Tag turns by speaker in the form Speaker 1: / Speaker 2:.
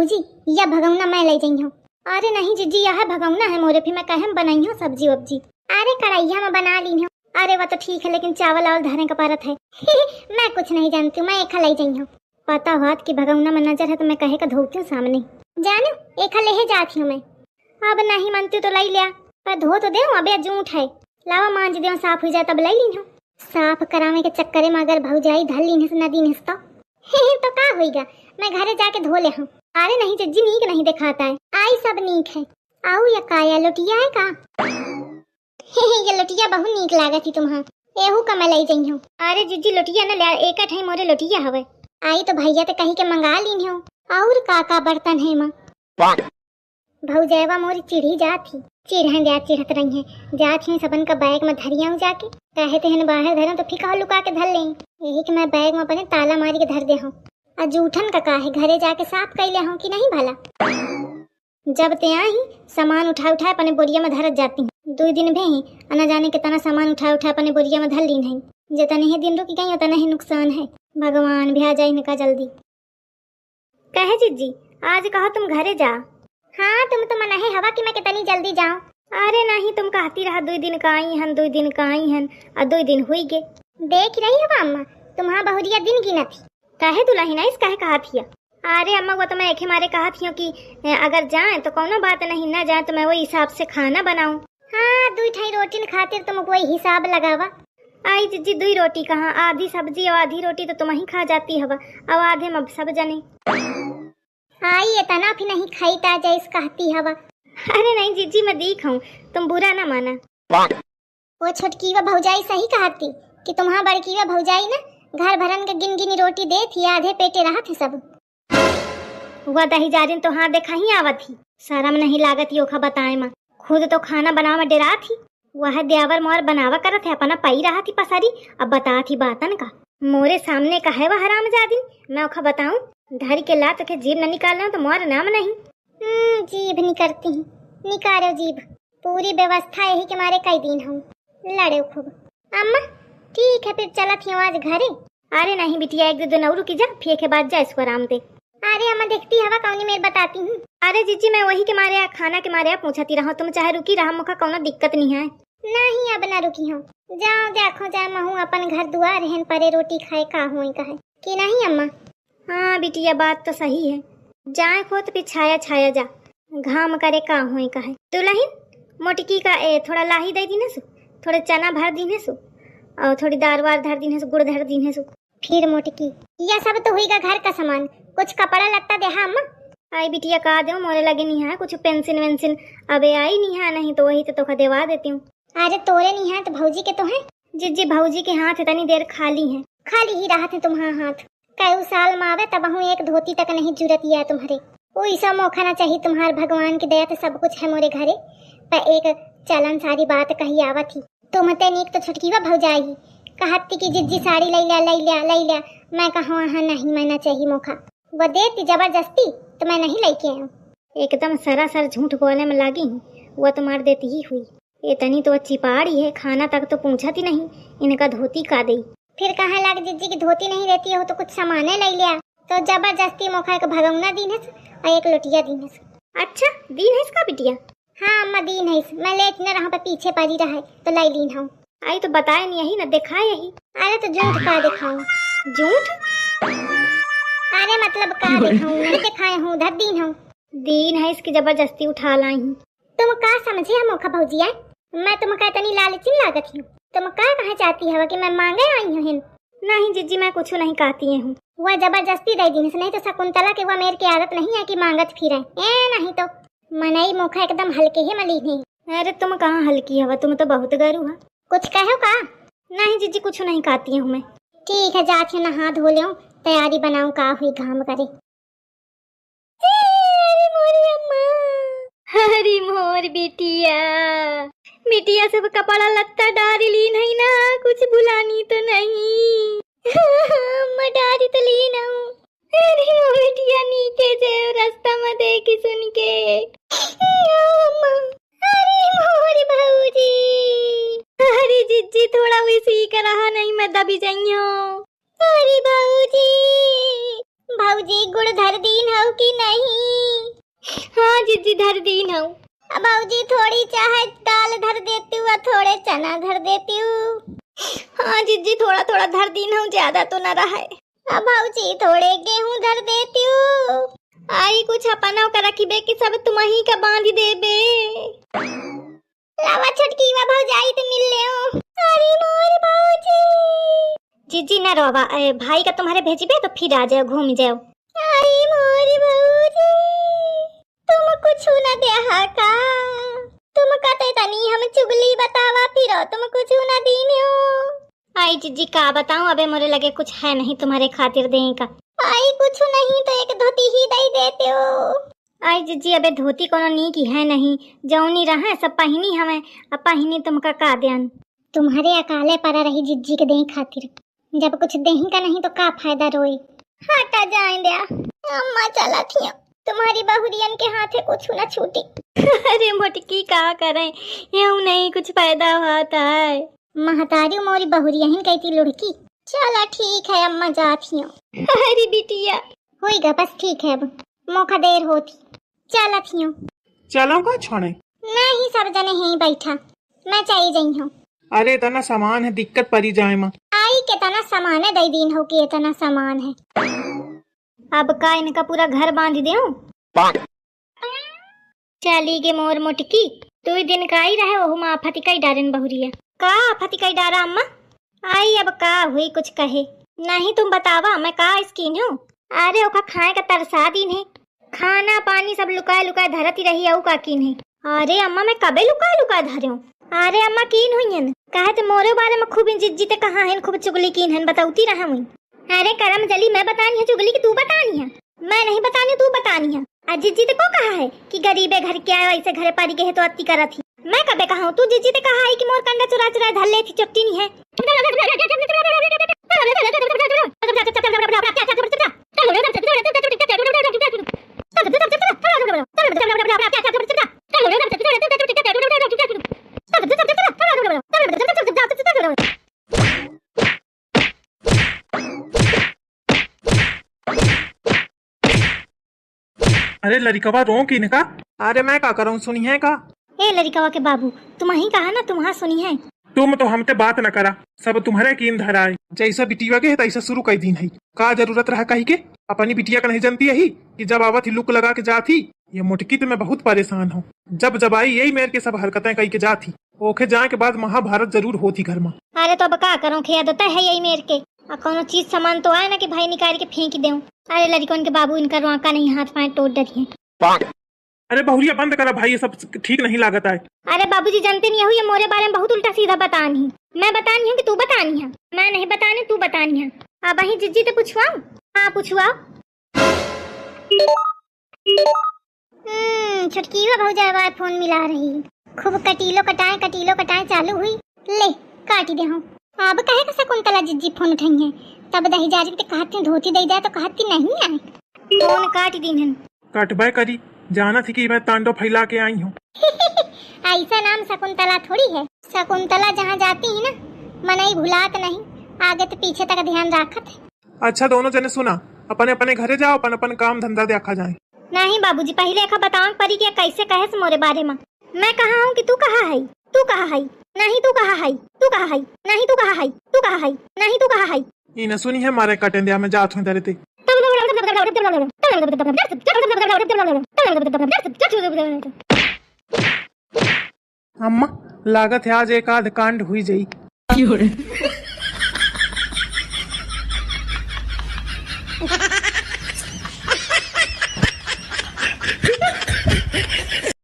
Speaker 1: भौजी या भगौना मैं ले जाई हूँ। अरे नहीं जीजी यह भगौना है मोरे, फिर मैं कहे बनाई हूँ सब्जी वब्जी। अरे कढ़ाइया में बना ली हूँ। अरे वो तो ठीक है लेकिन चावल और धरे का परत है। मैं कुछ नहीं जानती हूँ, मैं एक ले जाई हूँ। पता हुआ कि भगौना में नजर है तो मैं कहे का धोती हूँ सामने। जानो एक ले जाती हूँ मैं। अब नहीं मानती तो लाई लिया, पर धो तो दे अबे जूठ है। लावा मांझ दे साफ हो जाए तब लाई ली हूँ। साफ कराने के चक्कर में अगर भौजाई धल ली नदी निस्ता तो का होगा, मैं घरे जाके धो ले हूँ। अरे नहीं जज्जी नीक नहीं दिखाता है, आई सब नीक है। आओ या काया लोटिया है का? ये लोटिया बहुत नीक लागत थी तुम्हां, एहू का मैं ले जाई हूँ। अरे जीजी लोटिया न ले एक ठे मोरे लोटिया हवे। आई तो भैया तो कहीं के मंगा ली हूँ। और का बर्तन है मां भौजैवा मोरी चिढ़ी जाती, चिढ़न जा चिढ़त रही है। जाती सबन का बैग में धरिया जाके कहते हैं बाहर धरम तो फिर लुका के धर लें। यही कि मैं बैग में अपने ताला मारी के धर दे हूँ। और जूठन का है घरे जाके साफ कर ले हूँ कि नहीं भला। जब ते आई सामान उठा अपने बोरिया में धरत जाती हूँ। 2 दिन भी न जाने के तना सामान उठा अपने बोरिया में धर ली नहीं। जितने ही दिन रुकी गई उतना ही नुकसान है। भगवान भी आ जाए इनका जल्दी। कहे जीजी आज कहा तुम घरे जा। हाँ तुम तो मना है हवा कि मैं कितनी जल्दी जाऊं। अरे नहीं तुम कहती रहा 2 दिन का आई हन 2 दिन का आई हन और 2 दिन हुई गे। देख रही हो अम्मा तुम्हारा बहुरिया दिन गिना थी। कहे दुल्ही ना इस कहे कहा थी। अरे अम्मा वो तो मैं एक मारे कहा थी कि अगर जाए तो कोनो बात नहीं, ना जाए तो मैं वही हिसाब से खाना बनाऊं। हाँ 2 ठाई रोटी खातिर तुम वही हिसाब लगावा। आई जीजी 2 रोटी कहाँ, आधी सब्जी और आधी रोटी तो तुम ही खा जाती हवा और आधे में सब जने। आई इतना भी नहीं खाई ता जैस कहती हवा। अरे नहीं जीजी मैं दी खाऊं, तुम बुरा ना माना। वो छोटकी वा भौजाई सही कहती कि तुम्हारा बड़की वा भौजाई ना घर भरन के गिन गिनी रोटी दे थी, आधे पेटे रहा थे सब। वह दही जारिन तो हाँ देखा ही आवत थी, शर्म नहीं लागत योखा बताए माँ। खुद तो खाना बनावा में डरा थी, वह देवर मोर बनावा करत है अपना पाई रहा थी पसारी। अब बता थी बातन का मोरे सामने का है वह हरामजादी। मैं ओखा बताऊं धर के लात के जीभ न निकालना तो मोर नाम नहीं। जीभ नहीं करती हूँ, निकालो जीभ। पूरी व्यवस्था यही के मारे कई दिन हूँ लड़े खूब। अम्मा ठीक है फिर चला थी आज घरे। अरे नहीं बिटिया 1-2 दिन और रुकी जा, फिर के बाद जा इसको आराम दे। अरे अम्मा देखती हवा कौनी मेरे बताती हूँ। अरे जीजी मैं वही के मारे खाना के मारे पूछती रहा, तुम चाहे रुकी रहा मुखा कौनो दिक्कत नहीं है। नहीं अब ना रुकी हूँ, जाओ देखो जाए महू अपन घर दुआर रहन परे रोटी खाए का हुई कहे कि नहीं अम्मा। हाँ बिटिया बात तो सही है, जाए खो तो छाया छाया जा, घाम करे का हुई कहे। दुल्हन मोटकी का थोड़ा लाही दे दीने सु, थोड़े चना भर दीने सु और थोड़ी दाल वार धर दीने सु, गुड़ धर दीने सु। फिर मोटकी यह सब तो हुईगा घर का सामान, कुछ कपड़ा लत्ता दे। हाँ अम्मा आई बिटिया का दे मोरे लगे नहीं है कुछ पेंसिल वेंसिल, अबे आई नहीं है, नहीं तो वही तो देवा देती हूँ। अरे तोरे नहीं है तो भौजी के तो है। जीजी भौजी के हाथ इतनी देर खाली है, खाली ही रहा थे तुम्हारा हाथ। कई साल मावे तब हूँ एक धोती तक नहीं जरूरत है तुम्हारे। वो ऐसा मौका ना चाहिए तुम्हारे, भगवान की दया से सब कुछ है मोरे घरे। पर एक चलन सारी बात कही आवत थी, तुम ते नीक तो छुटकी वा भौजाई कहती कि जिज्जी साड़ी लै लिया। मैं कहूँ हाँ नहीं मैं ना चाहिए मौका, वो देती जबरदस्ती तो मैं नहीं लेके आऊँ। एकदम सरासर झूठ बोलने में लगी हूँ, वह तो मार देती ही हुई। इतनी तो अच्छी पहाड़ी है, खाना तक तो पूछती नहीं, इनका धोती का दई। फिर कहाँ लग जिज्जी की धोती नहीं रहती हो तो कुछ सामाने ले लिया, तो जबरदस्ती मौका एक भगवना दीनस और एक लोटिया दीनस। अच्छा दीन है इसका बिटिया? हाँ अम्मा दीन है, मैं लेट न रहा पर पीछे पड़ी रहा तो लाई लीन हूँ। आई तो बताए नहीं यही न दिखाए यही। अरे तो झूठ का दिखाऊं? झूठ अरे मतलब का दिखाऊं, नहीं दिखाए हूँ धर दीन हूँ। दीन है इसकी जबरदस्ती उठा लाई हूँ। तुम का समझे हम मौका भौजिया, मैं तुम का इतनी लालची लागत हूँ। तुम का कहा चाहती है कि मैं मांगे आई हूँ? नहीं जीजी मैं कुछ नहीं कहती हूँ, वह जबरदस्ती दे दी नहीं तो शकुंतला के वह मेरे की आदत नहीं है कि मांगत फिरे। नहीं तो मनाई मुखा एकदम हल्के ही मली नहीं। अरे तुम कहाँ हल्की हवा, तुम तो बहुत गरू है। कुछ कहो का? नहीं जीजी कुछ नहीं कहती हूँ मैं। ठीक है जाके नहा धो ले, तैयारी बनाऊं का हुई घाम करे। अरे मोरी अम्मा, अरे मोर बिटिया, बिटिया सब कपड़ा लत्ता डारी ली नहीं ना, कुछ बुलानी तो नहीं। अम्मा डारी तो ली ना। अरे मोर बिटिया नीचे जे रास्ता में देखी सुन के। अम्मा अरे मोर भौजी, अरे जिज्जी थोड़ा वैसे कर रहा नहीं मैं दबी जाइयो। अरे भौजी, भौजी गुड़ धर दीन हो कि नहीं? जीजी धर दी ना। बाबूजी थोड़ी चाहे दाल धर देती हूँ, थोड़े चना धर देती हूँ। हाँ जीजी थोड़ा थोड़ा धर दी ना, ज्यादा तो न रहा है। अब भाऊजी थोड़े गेहूं धर देती हूँ। आई कुछ अपना का रखी बे कि सब तुम ही का बांध दे बे। लावा छटकी वा भौजाई तो मिल ले हो। अरे मोर भाऊजी। जीजी न रोवा, भाई का तुम्हारे भेजी बे तो फिर आ जाओ, घूम जाओ। अरे मोर भाऊजी, तुम कुछ न दे का, तुम कहते तनी हम चुगली बतावा फिर तुम कुछ न दीने हो। आई जीजी का बताऊं, अबे मोरे लगे कुछ है नहीं तुम्हारे खातिर देने का। आई कुछ नहीं तो एक धोती ही दे देते हो। आई जीजी अबे धोती कोनो नी की है नहीं, जौनी रहा सब पहिनी हमें, अब पहिनी तुमका का देन। तुम्हारे अकाले परा रही जीजी के देही खातिर, जब कुछ देही का नहीं तो का फायदा रोए। हटा जाए दे अम्मा, चला थी तुम्हारी बहुरियन के हाथे कुछ न छूटी। अरे मोटकी का करें, यूं नहीं कुछ फायदा होता है। महतारी मोरी बहुरियन कहती लुड़की। चला ठीक है अम्मा, जाती हूँ। अरे बिटिया होएगा बस, ठीक है अब मौका देर होती। चला थी हूँ।
Speaker 2: चलो का छोड़े
Speaker 1: नहीं, सब जने यहीं बैठा, मैं चाहिए जाई हूँ।
Speaker 2: अरे इतना सामान है, दिक्कत पड़ी जाए माँ।
Speaker 1: आई कितना सामान है, दई दिन हो कि इतना सामान है। अब का इनका पूरा घर बांध दे। चली गे मोर मोटकी, तू दिन का ही रहे वो माँ फतिकाई डारन बहुरिया का फतिकाई डारा अम्मा। आई अब का हुई कुछ कहे नहीं, तुम बतावा मैं का स्कीन हूँ। अरे ओका खाए का तरसा दिन है, खाना पानी सब लुकाए लुकाए धरती रही है का कीन है। अरे अम्मा मैं कबे लुकाए लुकाए धरे हूँ। अरे अम्मा कीन हुई है कहे तो मोरे बारे में खूब जिज्जी ते कहा है, खूब चुगली कीन है बताऊती रहा हुई। अरे करम जली मैं बतानी है चुगली की तू बतानी है, मैं नहीं बतानी तू बतानी है। जिज्जी ते को कहा है कि गरीबे घर के आए ऐसे घरे पारी के है तो अति करा थी। मैं कबे कहा हूँ, तू जिज्जी ते कहा है कि मोर कंडा चुरा चुरा धर ले थी, चुट्टी नहीं है।
Speaker 2: अरे लड़कवा रो की का। अरे मैं का करूँ, सुनी है का।
Speaker 1: ए लड़कवा के बाबू, तुम ही कहा ना, तुम्हारा सुनी है।
Speaker 2: तुम तो हमते बात न करा, सब तुम्हारे कीन धरा है। जैसा बिटिया के है तैसा शुरू कर दिन है। का जरूरत रहा कही के, अपनी बिटिया का नहीं जानती यही कि जब आवत ही लुक लगा के जाती। ये मुटकी तो मैं बहुत परेशान हूँ, जब जब आई यही मेरे के सब हरकतें कही के जाती। ओखे जाए के बाद महाभारत जरूर होती घर में।
Speaker 1: अरे तो अब का करूँ, खेद होता है यही मेरे के। कोनो चीज सामान तो आए ना कि भाई निकाल के फेंक दे। अरे लड़कों के बाबू, इनका रोका नहीं, हाथ पाए तोड़ डरी है।
Speaker 2: अरे बहुरिया बंद करा भाई, ये सब ठीक नहीं लागत है।
Speaker 1: अरे बाबूजी जानते नहीं हो, ये मोरे बारे में बहुत उल्टा सीधा बतानी है। मैं बतानी हूँ कि तू बतानी है, मैं नहीं बतानी तू बतानी है। अब वही जिज्जी तो पूछवाओ। हाँ पूछवाओ। छुटकी भौजा फोन मिला रही, खूब कटीलो कटाए चालू हुई। ले काटी दे हूँ। अब कहे का शकुंतला जिज्जी फोन उठाई है, तब दही जा रही कहती धोती दे जाए तो कहती नहीं आए, फोन काट दी है।
Speaker 2: कटबे करी, जाना थी कि मैं तांडव फैला के आई हूँ।
Speaker 1: ऐसा नाम शकुंतला थोड़ी है। शकुंतला जहाँ जाती है ना, मनई भुलात नहीं, आगे तो पीछे तक ध्यान रखत है।
Speaker 2: अच्छा दोनों जने सुना, अपने अपने घरे जाओ, अपन अपन काम धंधा देखा जाए।
Speaker 1: नहीं बाबूजी, पहले एक बताओ परी क्या कैसे कहे मोरे बारे में। मैं कहा हूँ कि तू कहा है, तू कहा है नहीं, तू कहा है, तू कहा है नहीं, तू कहा है, तू कहा है नहीं, तू कहा है।
Speaker 2: ये न सुनी है मारे कटेंदिया में जात हूँ दरते। अम्मा लागत है आज एक आध कांड हुई जाई।